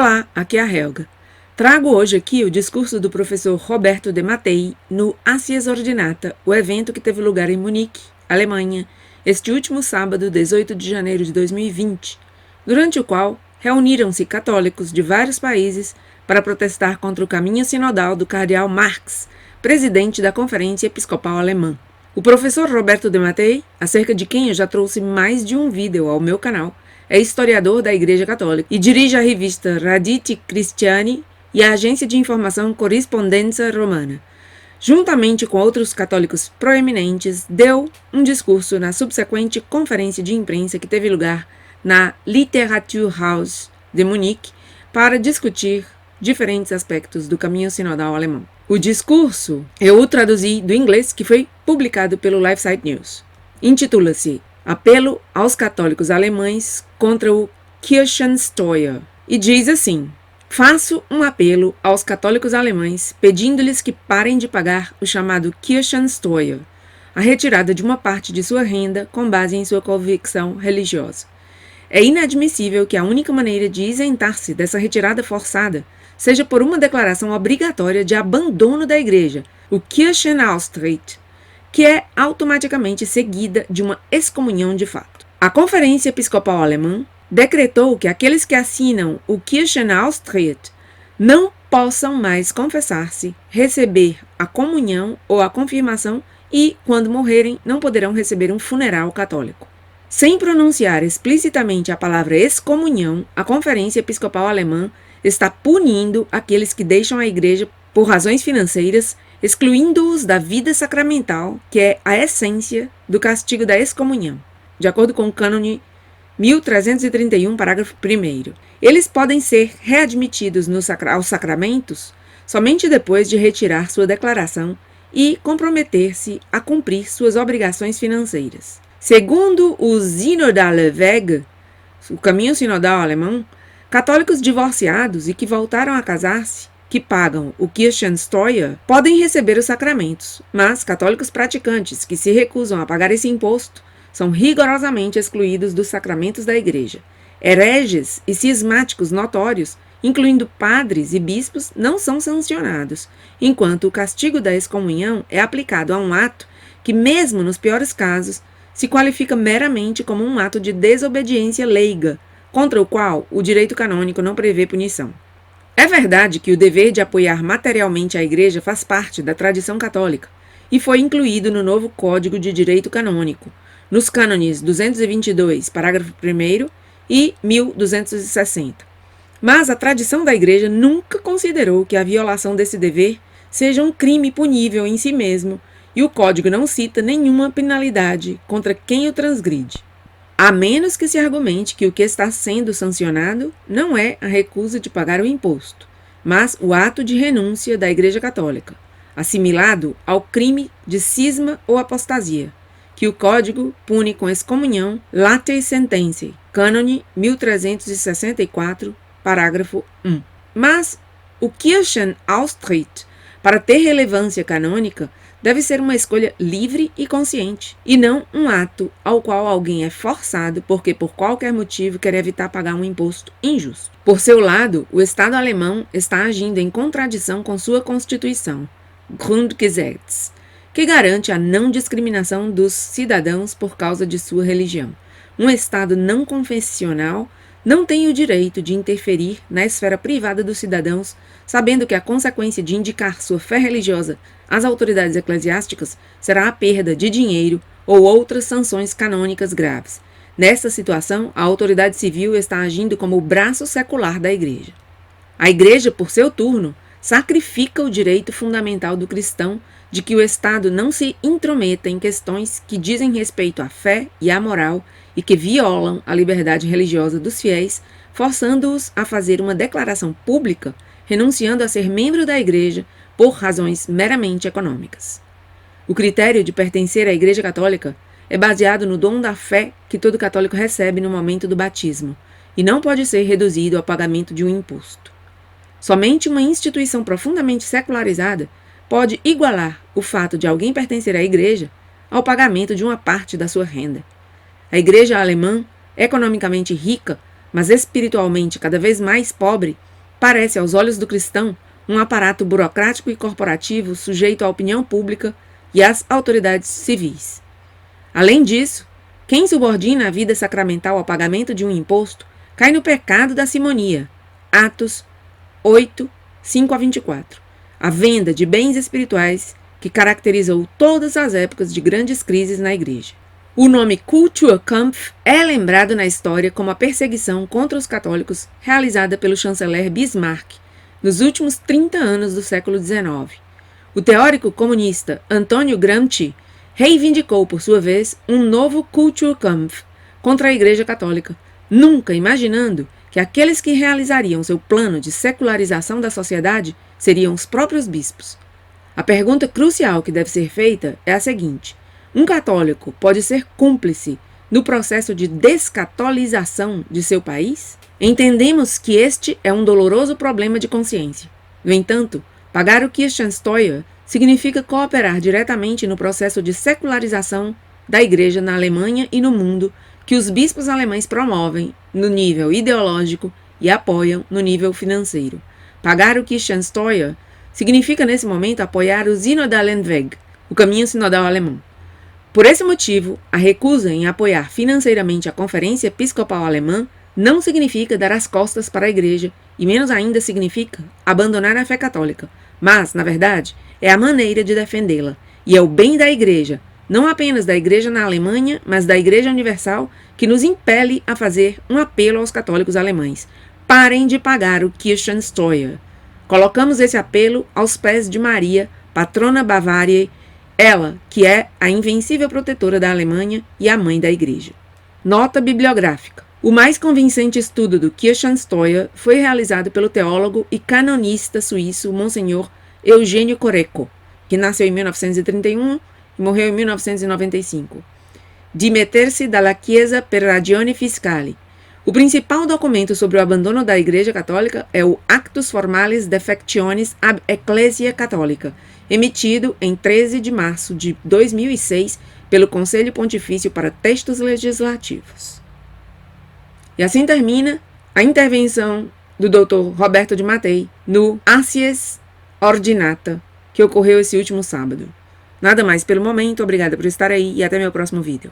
Olá, aqui é a Helga. Trago hoje aqui o discurso do professor Roberto de Mattei no Acies Ordinata, o evento que teve lugar em Munique, Alemanha, este último sábado, 18 de janeiro de 2020, durante o qual reuniram-se católicos de vários países para protestar contra o caminho sinodal do cardeal Marx, presidente da Conferência Episcopal Alemã. O professor Roberto de Mattei, acerca de quem eu já trouxe mais de um vídeo ao meu canal, é historiador da Igreja Católica e dirige a revista Radicii Christiani e a agência de informação Corrispondenza Romana. Juntamente com outros católicos proeminentes, deu um discurso na subsequente conferência de imprensa que teve lugar na Literaturhaus de Munique para discutir diferentes aspectos do caminho sinodal alemão. O discurso eu o traduzi do inglês, que foi publicado pelo LifeSite News. Intitula-se Apelo aos católicos alemães contra o Kirchensteuer e diz assim: faço um apelo aos católicos alemães pedindo-lhes que parem de pagar o chamado Kirchensteuer, a retirada de uma parte de sua renda com base em sua convicção religiosa. É inadmissível que a única maneira de isentar-se dessa retirada forçada seja por uma declaração obrigatória de abandono da igreja, o Kirchenaustritt, que é automaticamente seguida de uma excomunhão de fato. A Conferência Episcopal Alemã decretou que aqueles que assinam o Kirchenaustritt não possam mais confessar-se, receber a comunhão ou a confirmação e, quando morrerem, não poderão receber um funeral católico. Sem pronunciar explicitamente a palavra excomunhão, a Conferência Episcopal Alemã está punindo aqueles que deixam a igreja por razões financeiras, excluindo-os da vida sacramental, que é a essência do castigo da excomunhão, de acordo com o cânone 1331, parágrafo 1º. Eles podem ser readmitidos aos sacramentos somente depois de retirar sua declaração e comprometer-se a cumprir suas obrigações financeiras. Segundo o Synodale Weg, o caminho sinodal alemão, católicos divorciados e que voltaram a casar-se, que pagam o Kirchensteuer, podem receber os sacramentos, mas católicos praticantes que se recusam a pagar esse imposto são rigorosamente excluídos dos sacramentos da igreja. Hereges e cismáticos notórios, incluindo padres e bispos, não são sancionados, enquanto o castigo da excomunhão é aplicado a um ato que, mesmo nos piores casos, se qualifica meramente como um ato de desobediência leiga, contra o qual o direito canônico não prevê punição. É verdade que o dever de apoiar materialmente a igreja faz parte da tradição católica e foi incluído no novo Código de Direito Canônico, nos cânones 222, parágrafo 1º e 1260. Mas a tradição da igreja nunca considerou que a violação desse dever seja um crime punível em si mesmo e o Código não cita nenhuma penalidade contra quem o transgride. A menos que se argumente que o que está sendo sancionado não é a recusa de pagar o imposto, mas o ato de renúncia da Igreja Católica, assimilado ao crime de cisma ou apostasia, que o Código pune com excomunhão latae sententiae, cânone 1364, parágrafo 1. Mas o Kirchenaustritt, para ter relevância canônica, deve ser uma escolha livre e consciente, e não um ato ao qual alguém é forçado porque por qualquer motivo quer evitar pagar um imposto injusto. Por seu lado, o Estado alemão está agindo em contradição com sua Constituição, Grundgesetz, que garante a não discriminação dos cidadãos por causa de sua religião. Um Estado não confessional não tem o direito de interferir na esfera privada dos cidadãos, sabendo que a consequência de indicar sua fé religiosa às autoridades eclesiásticas será a perda de dinheiro ou outras sanções canônicas graves. Nessa situação, a autoridade civil está agindo como o braço secular da igreja. A igreja, por seu turno, sacrifica o direito fundamental do cristão de que o Estado não se intrometa em questões que dizem respeito à fé e à moral e que violam a liberdade religiosa dos fiéis, forçando-os a fazer uma declaração pública, renunciando a ser membro da igreja por razões meramente econômicas. O critério de pertencer à Igreja Católica é baseado no dom da fé que todo católico recebe no momento do batismo e não pode ser reduzido ao pagamento de um imposto. Somente uma instituição profundamente secularizada pode igualar o fato de alguém pertencer à igreja ao pagamento de uma parte da sua renda. A igreja alemã, economicamente rica, mas espiritualmente cada vez mais pobre, parece, aos olhos do cristão, um aparato burocrático e corporativo sujeito à opinião pública e às autoridades civis. Além disso, quem subordina a vida sacramental ao pagamento de um imposto cai no pecado da simonia. Atos 8, 5-24. A venda de bens espirituais que caracterizou todas as épocas de grandes crises na igreja. O nome Kulturkampf é lembrado na história como a perseguição contra os católicos realizada pelo chanceler Bismarck nos últimos 30 anos do século XIX. O teórico comunista Antônio Gramsci reivindicou, por sua vez, um novo Kulturkampf contra a Igreja Católica, nunca imaginando que aqueles que realizariam seu plano de secularização da sociedade seriam os próprios bispos. A pergunta crucial que deve ser feita é a seguinte: um católico pode ser cúmplice no processo de descatolização de seu país? Entendemos que este é um doloroso problema de consciência. No entanto, pagar o Kirchensteuer significa cooperar diretamente no processo de secularização da Igreja na Alemanha e no mundo que os bispos alemães promovem no nível ideológico e apoiam no nível financeiro. Pagar o Kirchensteuer significa, nesse momento, apoiar o Synodalen Weg, o caminho sinodal alemão. Por esse motivo, a recusa em apoiar financeiramente a Conferência Episcopal Alemã não significa dar as costas para a Igreja, e menos ainda significa abandonar a fé católica, mas, na verdade, é a maneira de defendê-la, e é o bem da Igreja, não apenas da Igreja na Alemanha, mas da Igreja Universal, que nos impele a fazer um apelo aos católicos alemães. Parem de pagar o Kirchensteuer. Colocamos esse apelo aos pés de Maria, patrona Bavariae, ela que é a invencível protetora da Alemanha e a mãe da Igreja. Nota bibliográfica. O mais convincente estudo do Kirchensteuer foi realizado pelo teólogo e canonista suíço Monsenhor Eugênio Coreco, que nasceu em 1931 e morreu em 1995. Dimettersi dalla Chiesa per ragioni fiscali. O principal documento sobre o abandono da Igreja Católica é o Actus Formalis Defectionis ab Ecclesia Catholica, emitido em 13 de março de 2006 pelo Conselho Pontifício para Textos Legislativos. E assim termina a intervenção do Dr. Roberto de Mattei no Acies Ordinata, que ocorreu esse último sábado. Nada mais pelo momento, obrigada por estar aí e até meu próximo vídeo.